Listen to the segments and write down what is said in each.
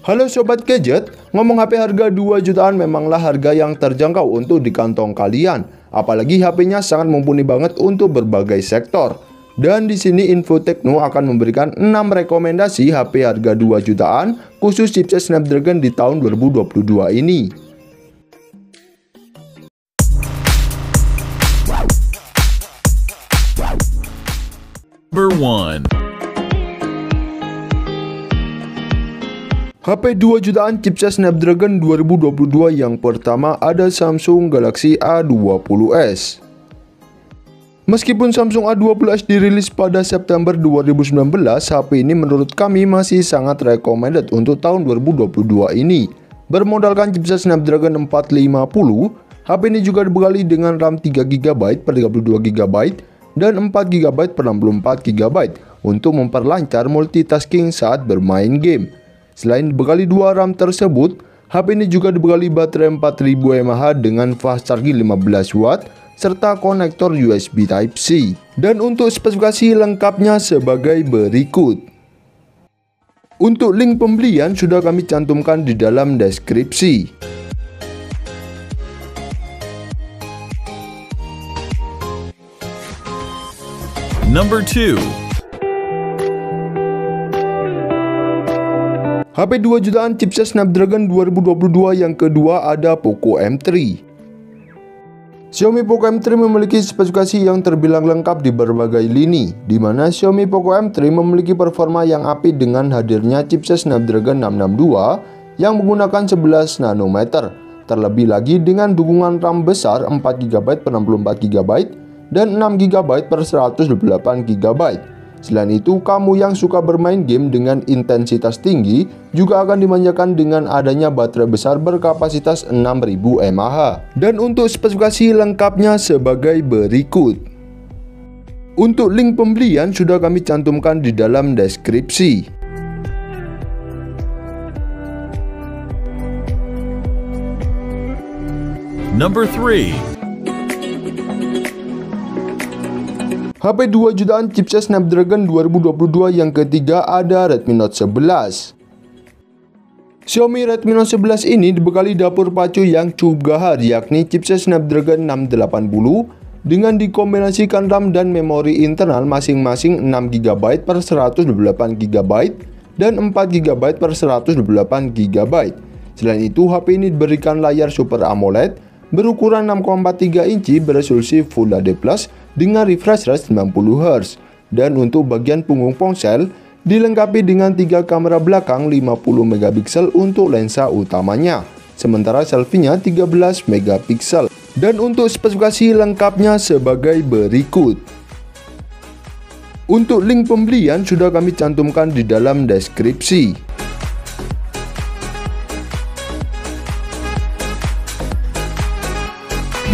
Halo Sobat Gadget, ngomong HP harga 2 jutaan memanglah harga yang terjangkau untuk di kantong kalian. Apalagi HP-nya sangat mumpuni banget untuk berbagai sektor. Dan di sini Info Tekno akan memberikan 6 rekomendasi HP harga 2 jutaan khusus chipset Snapdragon di tahun 2022 ini. Number 1. HP 2 jutaan chipset Snapdragon 2022 yang pertama ada Samsung Galaxy A20s. Meskipun Samsung A20s dirilis pada September 2019, HP ini menurut kami masih sangat recommended untuk tahun 2022 ini. Bermodalkan chipset Snapdragon 450, HP ini juga dibekali dengan RAM 3GB per 32GB dan 4GB per 64GB untuk memperlancar multitasking saat bermain game. Selain dibekali 2 RAM tersebut, HP ini juga dibekali baterai 4000 mAh dengan fast charging 15W serta konektor USB Type-C. Dan untuk spesifikasi lengkapnya sebagai berikut. Untuk link pembelian sudah kami cantumkan di dalam deskripsi. Number 2. HP 2 jutaan chipset Snapdragon 2022 yang kedua ada Poco M3. Xiaomi Poco M3 memiliki spesifikasi yang terbilang lengkap di berbagai lini, di mana Xiaomi Poco M3 memiliki performa yang apik dengan hadirnya chipset Snapdragon 662 yang menggunakan 11 nanometer. Terlebih lagi dengan dukungan RAM besar 4GB per 64GB dan 6GB per 128GB. Selain itu, kamu yang suka bermain game dengan intensitas tinggi juga akan dimanjakan dengan adanya baterai besar berkapasitas 6000 mAh. Dan untuk spesifikasi lengkapnya sebagai berikut. Untuk link pembelian sudah kami cantumkan di dalam deskripsi. Number 3. HP 2 jutaan chipset Snapdragon 2022 yang ketiga ada Redmi Note 11. Xiaomi Redmi Note 11 ini dibekali dapur pacu yang cukup gahar, yakni chipset Snapdragon 680 dengan dikombinasikan RAM dan memori internal masing-masing 6GB per 128GB dan 4GB per 128GB. Selain itu, HP ini diberikan layar Super AMOLED berukuran 6,43 inci beresolusi Full HD+ dengan refresh rate 90Hz. Dan untuk bagian punggung ponsel dilengkapi dengan 3 kamera belakang 50MP untuk lensa utamanya, sementara selfie-nya 13MP. Dan untuk spesifikasi lengkapnya sebagai berikut. Untuk link pembelian sudah kami cantumkan di dalam deskripsi.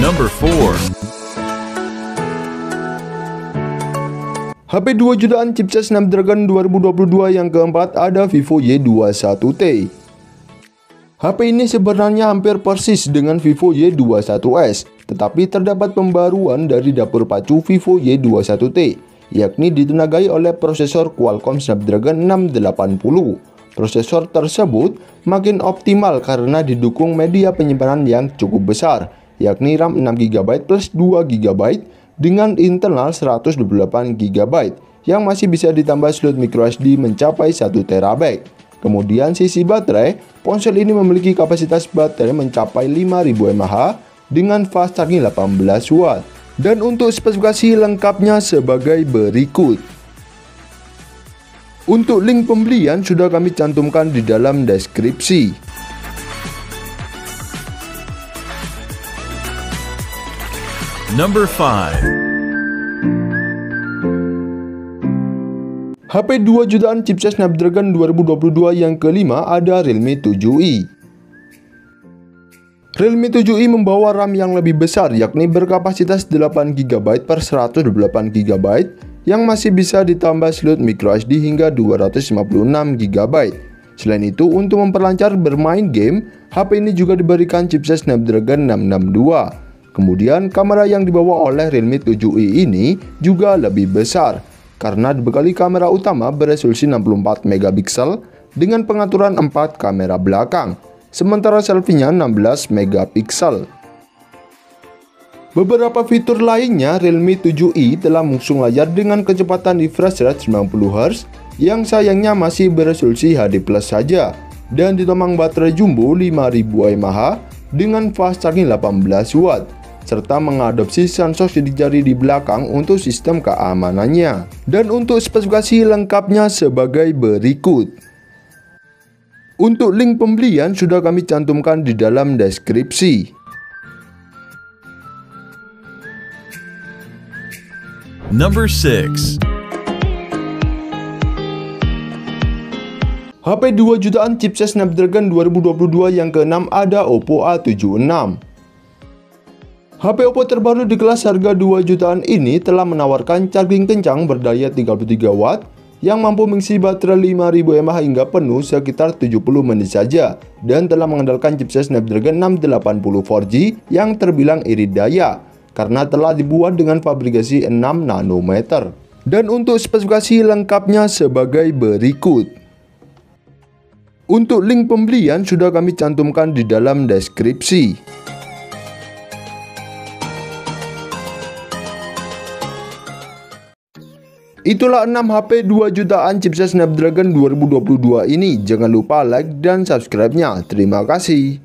Number 4. HP 2 jutaan chipset Snapdragon 2022 yang keempat ada Vivo Y21T. HP ini sebenarnya hampir persis dengan Vivo Y21s, tetapi terdapat pembaruan dari dapur pacu Vivo Y21T, yakni ditenagai oleh prosesor Qualcomm Snapdragon 680. Prosesor tersebut makin optimal karena didukung media penyimpanan yang cukup besar, yakni RAM 6GB plus 2GB dengan internal 128GB yang masih bisa ditambah slot microSD mencapai 1TB. Kemudian sisi baterai, ponsel ini memiliki kapasitas baterai mencapai 5000 mAh dengan fast charging 18W. Dan untuk spesifikasi lengkapnya sebagai berikut. Untuk link pembelian sudah kami cantumkan di dalam deskripsi. Number 5. HP 2 jutaan chipset Snapdragon 2022 yang kelima ada Realme 7i. Realme 7i membawa RAM yang lebih besar, yakni berkapasitas 8GB per 128GB yang masih bisa ditambah slot microSD hingga 256GB. Selain itu, untuk memperlancar bermain game, HP ini juga diberikan chipset Snapdragon 662. Kemudian kamera yang dibawa oleh Realme 7i ini juga lebih besar karena dibekali kamera utama beresolusi 64MP dengan pengaturan 4 kamera belakang, sementara selfie-nya 16 megapiksel. Beberapa fitur lainnya, Realme 7i telah mengusung layar dengan kecepatan refresh rate 90Hz yang sayangnya masih beresolusi HD+ saja, dan ditomang baterai jumbo 5000 mAh dengan fast charging 18 watt, serta mengadopsi sensor sidik jari di belakang untuk sistem keamanannya. Dan untuk spesifikasi lengkapnya sebagai berikut. Untuk link pembelian sudah kami cantumkan di dalam deskripsi. Number 6. HP 2 jutaan chipset Snapdragon 2022 yang keenam ada Oppo A76. HP Oppo terbaru di kelas harga 2 jutaan ini telah menawarkan charging kencang berdaya 33 watt yang mampu mengisi baterai 5000 mAh hingga penuh sekitar 70 menit saja, dan telah mengandalkan chipset Snapdragon 680 4G yang terbilang irit daya karena telah dibuat dengan fabrikasi 6 nanometer. Dan untuk spesifikasi lengkapnya sebagai berikut. Untuk link pembelian sudah kami cantumkan di dalam deskripsi. Itulah 6 HP 2 jutaan chipset Snapdragon 2022 ini. Jangan lupa like dan subscribe-nya. Terima kasih.